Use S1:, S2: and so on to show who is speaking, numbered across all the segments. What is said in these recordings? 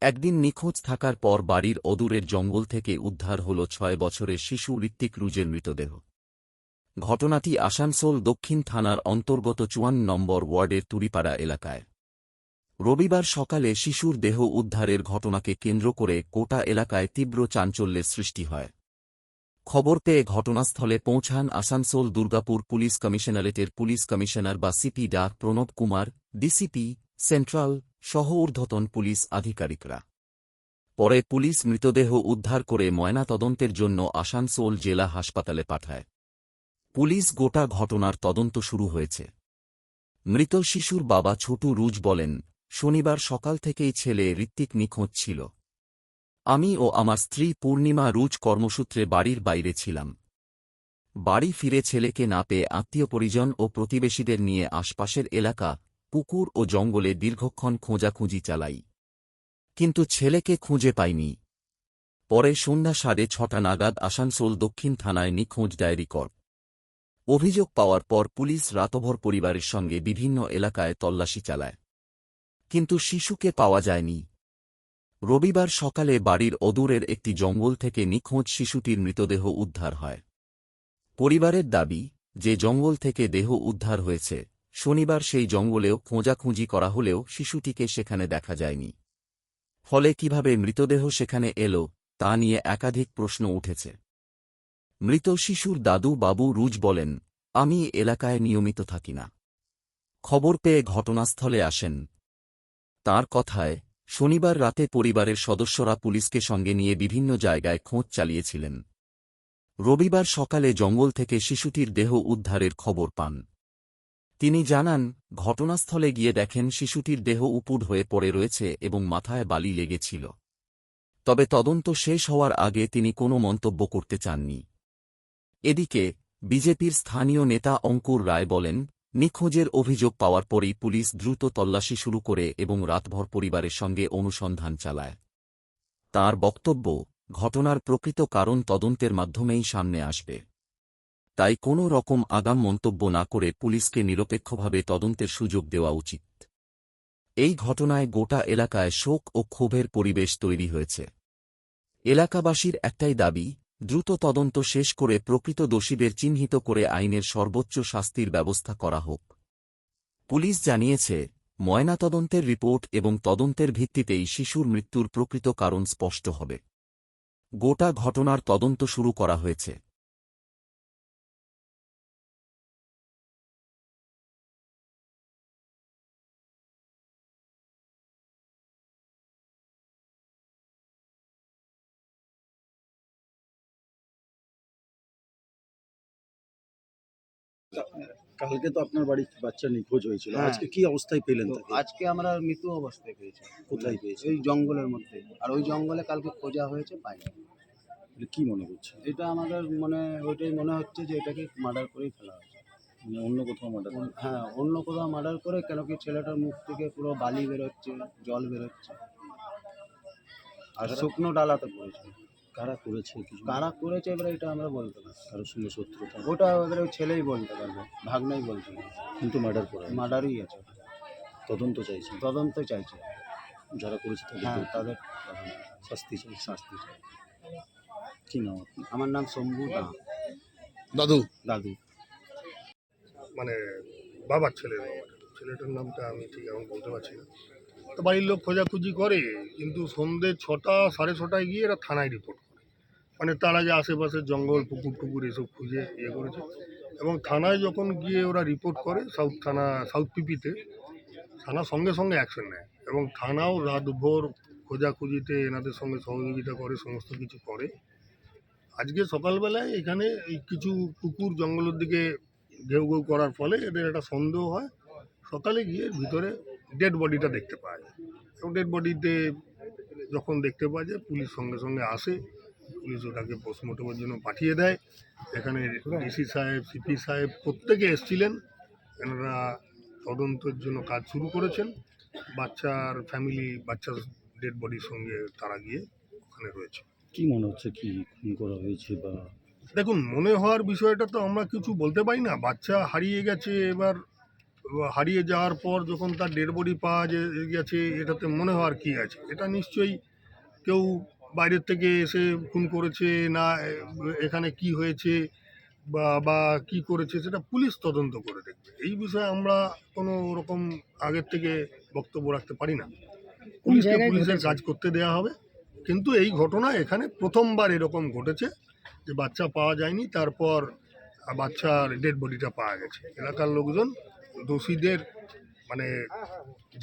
S1: একদিন নিখোঁজ থাকার পর বাড়ির অদূরের জঙ্গল থেকে উদ্ধার হল ৬ বছরের শিশু ঋত্বিক রুজের মৃতদেহ। ঘটনাটি আসানসোল দক্ষিণ থানার অন্তর্গত ৫৪ নম্বর ওয়ার্ডের তুরিপাড়া এলাকায়। রবিবার সকালে শিশুর দেহ উদ্ধারের ঘটনাকে কেন্দ্র করে গোটা এলাকায় তীব্র চাঞ্চল্যের সৃষ্টি হয়। খবর পেয়ে ঘটনাস্থলে পৌঁছান আসানসোল দুর্গাপুর পুলিশ কমিশনারেটের পুলিশ কমিশনার বা সিপি ডা প্রণব কুমার, ডিসিপি, সেন্ট্রাল সহ ঊর্ধ্বতন পুলিশ আধিকারিকরা। পরে পুলিশ মৃতদেহ উদ্ধার করে ময়নাতদন্তের জন্য আসানসোল জেলা হাসপাতালে পাঠায়। পুলিশ গোটা ঘটনার তদন্ত শুরু হয়েছে। মৃত শিশুর বাবা ছোটু রুজ বলেন, শনিবার সকাল থেকেই ছেলে ঋত্বিক নিখোঁজ ছিল। আমি ও আমার স্ত্রী পূর্ণিমা রুজ কর্মসূত্রে বাড়ির বাইরে ছিলাম। বাড়ি ফিরে ছেলেকে না পেয়ে আত্মীয় পরিজন ও প্রতিবেশীদের নিয়ে আশপাশের এলাকা, পুকুর ও জঙ্গলে দীর্ঘক্ষণ খোঁজাখুঁজি চালাই, কিন্তু ছেলেকে খুঁজে পাইনি। পরে সন্ধ্যা ৬:৩০ নাগাদ আসানসোল দক্ষিণ থানায় নিখোঁজ ডায়েরি কর। অভিযোগ পাওয়ার পর পুলিশ রাতভর পরিবারের সঙ্গে বিভিন্ন এলাকায় তল্লাশি চালায়, কিন্তু শিশুকে পাওয়া যায়নি। রবিবার সকালে বাড়ির অদূরের একটি জঙ্গল থেকে নিখোঁজ শিশুটির মৃতদেহ উদ্ধার হয়। পরিবারের দাবি, যে জঙ্গল থেকে দেহ উদ্ধার হয়েছে, শনিবার সেই জঙ্গলেও খোঁজাখুঁজি করা হলেও শিশুটিকে সেখানে দেখা যায়নি। ফলে কিভাবে মৃতদেহ সেখানে এলো, তা নিয়ে একাধিক প্রশ্ন উঠেছে। মৃত শিশুর দাদু বাবু রুজ বলেন, আমি এলাকায় নিয়মিত থাকি না। খবর পেয়ে ঘটনাস্থলে আসেন। তাঁর কথায়, শনিবার রাতে পরিবারের সদস্যরা পুলিশকে সঙ্গে নিয়ে বিভিন্ন জায়গায় খোঁজ চালিয়েছিলেন। রবিবার সকালে জঙ্গল থেকে শিশুটির দেহ উদ্ধারের খবর পান। তিনি জানান, ঘটনাস্থলে গিয়ে দেখেন শিশুটির দেহ উপুড় হয়ে পড়ে রয়েছে এবং মাথায় বালি লেগেছিল। তবে তদন্ত শেষ হওয়ার আগে তিনি কোনো মন্তব্য করতে চাননি। এদিকে বিজেপির স্থানীয় নেতা অঙ্কুর রায় বলেন, নিখোঁজের অভিযোগ পাওয়ার পরই পুলিশ দ্রুত তল্লাশি শুরু করে এবং রাতভর পরিবারের সঙ্গে অনুসন্ধান চালায়। তাঁর বক্তব্য, ঘটনার প্রকৃত কারণ তদন্তের মাধ্যমেই সামনে আসবে। তাই কোনো রকম আগাম মন্তব্য না করে পুলিশকে নিরপেক্ষভাবে তদন্তের সুযোগ দেওয়া উচিত। এই ঘটনায় গোটা এলাকায় শোক ও ক্ষোভের পরিবেশ তৈরি হয়েছে। এলাকাবাসীর একটাই দাবি, দ্রুত তদন্ত শেষ করে প্রকৃত দোষীদের চিহ্নিত করে আইনের সর্বোচ্চ শাস্তির ব্যবস্থা করা হোক। পুলিশ জানিয়েছে, ময়নাতদন্তের রিপোর্ট এবং তদন্তের ভিত্তিতেই শিশুর মৃত্যুর প্রকৃত কারণ স্পষ্ট হবে। গোটা ঘটনার তদন্ত শুরু করা হয়েছে।
S2: কালকে তো আপনার বাড়ির বাচ্চা নিখোঁজ হয়েছিল,
S3: হ্যাঁ।
S2: আজকে কি অবস্থায় পেলেন
S3: তো
S2: তাকে?
S3: আজকে আমরা মৃত অবস্থায় পেয়েছি।
S2: কোথায় পেয়েছেন?
S3: ওই জঙ্গলের মধ্যে। আর ওই জঙ্গলে কালকে খোঁজা হয়েছে, পাইনি।
S2: মানে কি মনে করছে?
S3: এটা আমাদের ওইটাই মনে হচ্ছে যে এটাকে মার্ডার করেই ফেলা হয়েছে।
S2: মানে অন্য কোথাও মার্ডার?
S3: হ্যাঁ, অন্য কোথাও মার্ডার করে, কেন কি ছেলেটার মুখ থেকে পুরো বালি বেরোচ্ছে, জল বেরোচ্ছে, আর শুকনো ডালাতে পড়েছে।
S2: কারা করেছে কিছু?
S3: কারা করেছে এবারে এটা আমরা বলতে পারছি না।
S2: কারোর সঙ্গে শত্রুতা?
S3: ওটা এবারে ওই ছেলেই বলতে পারবে, ভাগ্নাই বলতে পারবে।
S2: কিন্তু মার্ডার করা হয়েছে।
S3: মার্ডারই আছে,
S2: তদন্ত চাইছে।
S3: তদন্ত চাইছে।
S2: যারা করেছে
S3: হ্যাঁ,
S2: তাদের
S3: তাদের
S2: শাস্তি চাই।
S3: শাস্তি চাই।
S2: কি নাম আপনার?
S3: আমার নাম শম্ভু
S4: দাদু
S3: দাদু।
S4: মানে বাবার ছেলের বাবা। ছেলেটার নামটা আমি ঠিক এখন বলতে পারছি না। তো বাড়ির লোক খোঁজাখুঁজি করে, কিন্তু সন্ধ্যে ৬টা ৬:৩০ গিয়ে এরা থানায় রিপোর্ট করে। মানে তার আগে আশেপাশে জঙ্গল পুকুর টুকুর এসব খুঁজে করেছে, এবং থানায় যখন গিয়ে ওরা রিপোর্ট করে, সাউথ পিপিতে থানা সঙ্গে সঙ্গে অ্যাকশন নেয়, এবং থানাও রাতভর খোঁজাখুঁজিতে এনাদের সঙ্গে সহযোগিতা করে, সমস্ত কিছু করে। আজকে সকালবেলায় এখানে এই কিছু কুকুর জঙ্গলের দিকে ঘেউ ঘেউ করার ফলে এদের একটা সন্দেহ হয়। সকালে গিয়ে ভিতরে ডেড বডিটা দেখতে পাওয়া যায়, এবং ডেড বডিতে যখন দেখতে পাওয়া যায়, পুলিশ সঙ্গে সঙ্গে আসে। পুলিশ ওটাকে পোস্টমর্টমের জন্য পাঠিয়ে দেয়। এখানে ডিসি সাহেব, সিপি সাহেব প্রত্যেকে এসেছিলেন। এনারা তদন্তের জন্য কাজ শুরু করেছেন। বাচ্চার ফ্যামিলি, বাচ্চার ডেড বডির সঙ্গে তারা গিয়ে ওখানে রয়েছে।
S2: কি মনে হচ্ছে, কি খুন করা হয়েছে? বা
S4: দেখুন, মনে হওয়ার বিষয়টা তো আমরা কিছু বলতে পারি না। বাচ্চা হারিয়ে গেছে, এবার হারিয়ে যাওয়ার পর যখন তার ডেড বডি পাওয়া গেছে, এটাতে মনে হওয়ার কি আছে? এটা নিশ্চয়ই কেউ বাইরের থেকে এসে খুন করেছে, না এখানে কি হয়েছে বা কি করেছে সেটা পুলিশ তদন্ত করে দেখবে। এই বিষয়ে আমরা কোনো রকম আগের থেকে বক্তব্য রাখতে পারি না। পুলিশকে পুলিশের কাজ করতে দেওয়া হবে। কিন্তু এই ঘটনা এখানে প্রথমবার এরকম ঘটেছে যে বাচ্চা পাওয়া যায়নি, তারপর বাচ্চার ডেড বডিটা পাওয়া গেছে। এলাকার লোকজন দোষীদের মানে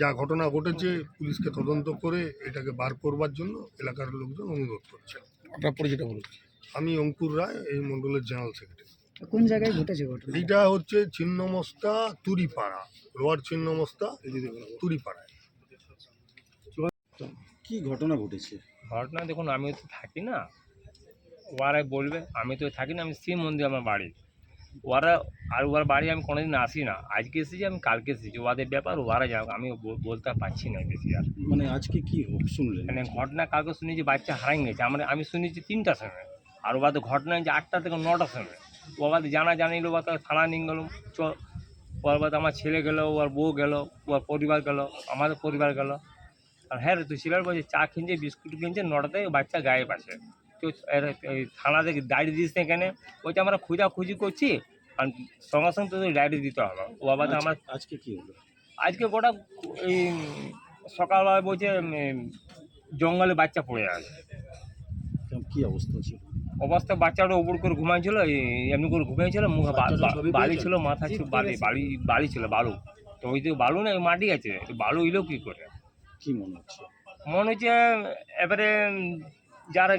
S4: যা ঘটনা ঘটেছে পুলিশকে তদন্ত করে এটাকে বার করবার জন্য এলাকার লোকজন অনুরোধ করছে।
S5: আপনার পরিচয়টা বলুন।
S4: আমি অঙ্কুর রায়, এই মণ্ডলের জেনারেল সেক্রেটারি।
S6: কোন জায়গায় ঘটেছে ঘটনা?
S4: এইটা হচ্ছে ছিন্নমস্তা তুরিপাড়া, লোয়ার ছিন্নমস্তা তুরিপাড়ায়।
S2: কি ঘটনা ঘটেছে?
S7: ঘটনা দেখুন, আমি তো থাকি না, ওরাই বলবে। আমি তো থাকি না, আমি শিব মন্দির আমার বাড়ি। ওরা আর ওর বাড়ি আমি কোনোদিন আসি না। আজকে এসেছি, আমি কালকে এসেছি, ওদের ব্যাপার ওরা যাক, আমি বলতে পারছি না বেশি আর।
S2: মানে আজকে কি শুনলেন?
S7: মানে ঘটনা কালকে শুনেছি বাচ্চা হারাই গেছে, আমি শুনেছি 3টার সময়, আর ওবার ঘটনা যে 8টা থেকে 9টার সময়। ওবার জানা জানিল, ওবার থানা নিয়ে গেল। ওর বাদ আমার ছেলে গেল, ওর বউ গেল, ওর পরিবার গেল, আমাদের পরিবার গেল। আর হ্যাঁ, তুই ছেলের বলছে চা কিনছে, বিস্কুট কিনছে, 9টাতে বাচ্চা গায়েব আছে। তো থানা থেকে ডায়েরি দিস না এখানে, ওইটা আমরা খোঁজাখুঁজি করছি, আর সঙ্গে সঙ্গে তোদের ডায়েরি দিতে হবে। ও আবার আমার
S2: আজকে কি হলো?
S7: আজকে গোটা এই সকালবেলা বলছে জঙ্গলে বাচ্চা পড়ে আছে।
S2: কি অবস্থা ছিল?
S7: অবস্থা বাচ্চাটা উপর করে ঘুমাইছিল, এমনি করে ঘুমিয়েছিল, মুখে বালি ছিল, মাথা ছিল বালি ছিল, বালু। তো ওই যে বালু না, মাটি আছে, বালু এলো কী করে?
S2: কি মনে হচ্ছে?
S7: মনে হচ্ছে এবারে যারা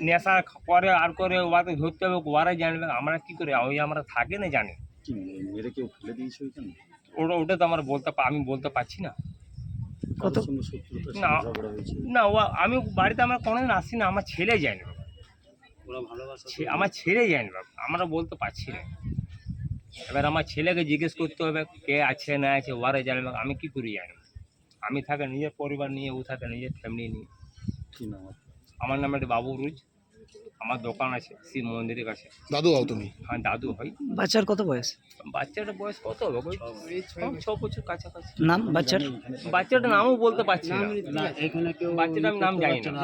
S7: নেশা করে আর করে ওকে ধরতে হবে, ওরাই জানবে, আমরা কি করে? আমরা থাকি না জানি।
S2: কি মেরে কেউ ফেলে দিয়েছে ওইখানে?
S7: ওটা তো আমরা আমি বলতে পারছি না।
S2: কারোর সঙ্গে শত্রুতা ছিল,
S7: না।
S2: ঝগড়া হয়েছে?
S7: না, আমি বাড়িতে আমরা কোনোদিন আসি না, আমার ছেলে জানি না,
S2: ওরা ভালোবাসা
S7: আমার ছেলে জানি না, আমরা বলতে পারছি না। এবার আমার ছেলেকে জিজ্ঞেস করতে হবে কে আছে না আছে, ওরাই জানবে, আমি কি করি জানি? আমি থাকে নিজের পরিবার নিয়ে, ও থাকে নিজের ফ্যামিলি নিয়ে।
S2: কি নাম আপনার?
S7: আমার নাম একটা বাবু রুজ, আমার দোকান আছে শিব মন্দিরের কাছে।
S5: দাদু হও তুমি?
S7: হ্যাঁ, দাদু হয়।
S6: বাচ্চার কত বয়স?
S7: বাচ্চাটার বয়স কত হবে? ওই 6 বছর কাছাকাছি।
S6: নাম বাচ্চার?
S7: বাচ্চাটার নামও বলতে পারছি না,
S2: এখানে কেউ
S7: বাচ্চাটার নাম জানি না।